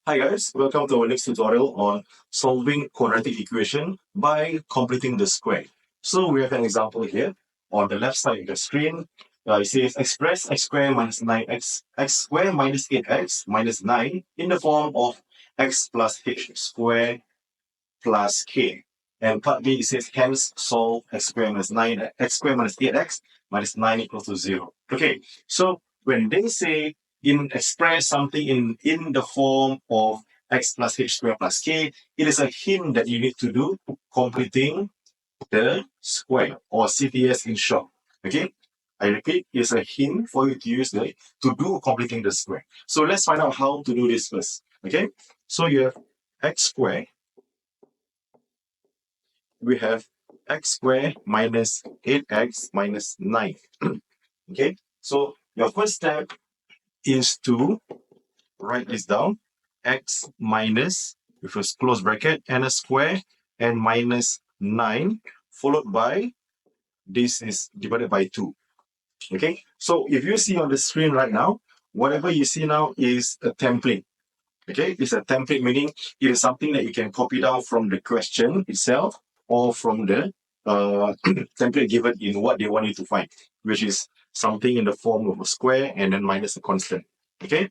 Hi guys, welcome to our next tutorial on solving quadratic equation by completing the square. So we have an example here on the left side of the screen. It says express x squared minus 9x x squared minus 8x minus 9 in the form of x plus h squared plus k. And part B, it says hence solve x squared minus 9 x squared minus 8x minus 9 equals to 0. Okay, so when they say express something in the form of x plus h squared plus k, it is a hint that you need to do completing the square or CTS in short. Okay, I repeat, it's a hint for you to use to do completing the square. So let's find out how to do this first. Okay, so you have x squared, we have x squared minus 8x minus 9. Okay, so your first step is to write this down. X minus, with a close bracket, and a square, and minus 9, followed by, this is divided by 2. Okay, so if you see on the screen right now, whatever you see now is a template. Okay, it's a template, meaning it is something that you can copy down from the question itself or from the template given in what they want you to find, which is something in the form of a square and then minus a constant. Okay,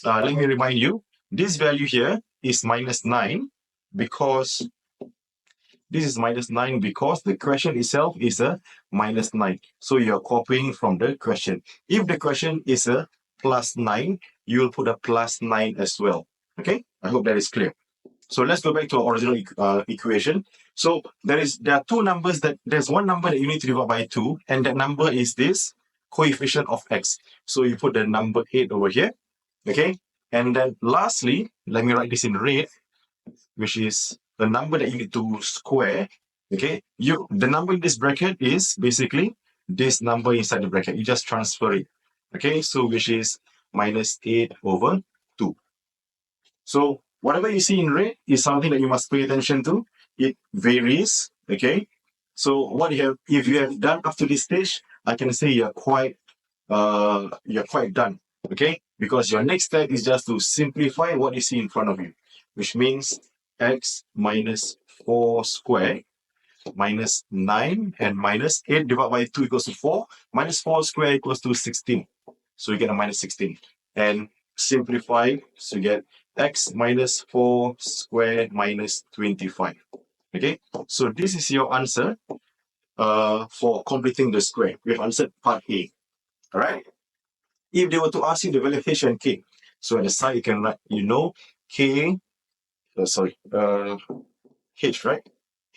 let me remind you, this value here is minus 9 because the question itself is a minus 9. So you're copying from the question. If the question is a plus 9, you'll put a plus 9 as well. Okay, I hope that is clear. So let's go back to our original equation. So there are two numbers there's one number that you need to divide by 2, and that number is this coefficient of x. So you put the number 8 over here. Okay, and then lastly, let me write this in red, which is the number that you need to square. Okay, the number in this bracket is basically this number inside the bracket. You just transfer it. Okay, so which is minus 8 over 2. So whatever you see in red is something that you must pay attention to. It varies. Okay, so if you have done up to this stage, I can say you're quite done. Okay, because your next step is just to simplify what you see in front of you, which means x minus 4 squared minus 9 and minus 8 divided by 2 equals to 4, minus 4 squared equals to 16. So you get a minus 16. And simplify, so you get x minus 4 squared minus 25. Okay, so this is your answer for completing the square. We have answered part A. All right. If they were to ask you the value of h and k, so at the side you can write, k, h, right?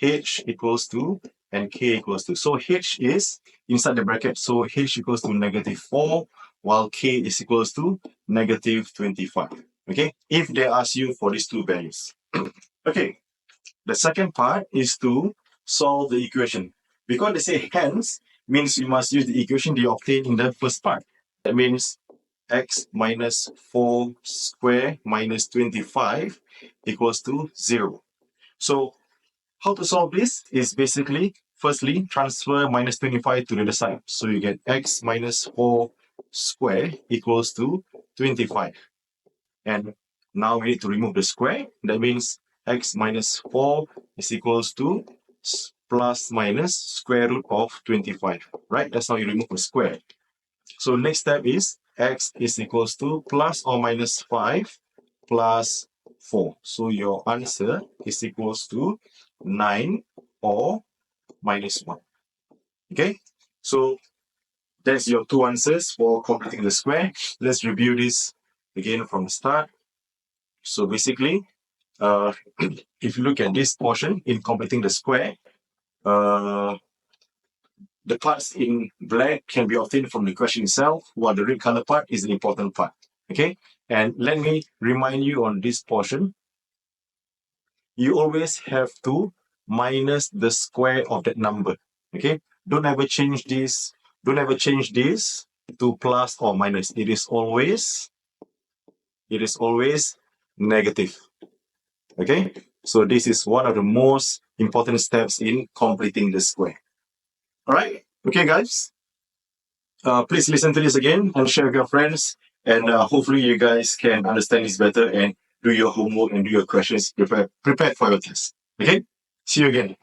H equals to, and k equals to. So h is inside the bracket, so h equals to negative 4, while k is equals to negative 25. Okay, if they ask you for these two values. Okay, the second part is to solve the equation. Because they say hence, means you must use the equation they obtained in the first part. That means x minus 4 square minus 25 equals to 0. So how to solve this is basically, firstly, transfer minus 25 to the other side. So you get x minus 4 square equals to 25. And now we need to remove the square. That means x minus 4 is equals to plus minus square root of 25. Right? That's how you remove the square. So next step is x is equals to plus or minus 5 plus 4. So your answer is equals to 9 or minus 1. Okay, so that's your two answers for completing the square. Let's review this again from the start. So basically, if you look at this portion in completing the square, the parts in black can be obtained from the question itself, while the red color part is the important part. Okay, and let me remind you on this portion, you always have to minus the square of that number. Okay, don't ever change this to plus or minus. It is always negative. Okay, so this is one of the most important steps in completing the square. All right, okay guys, please listen to this again and share with your friends, and hopefully you guys can understand this better and do your homework and do your questions prepared for your test. Okay? See you again.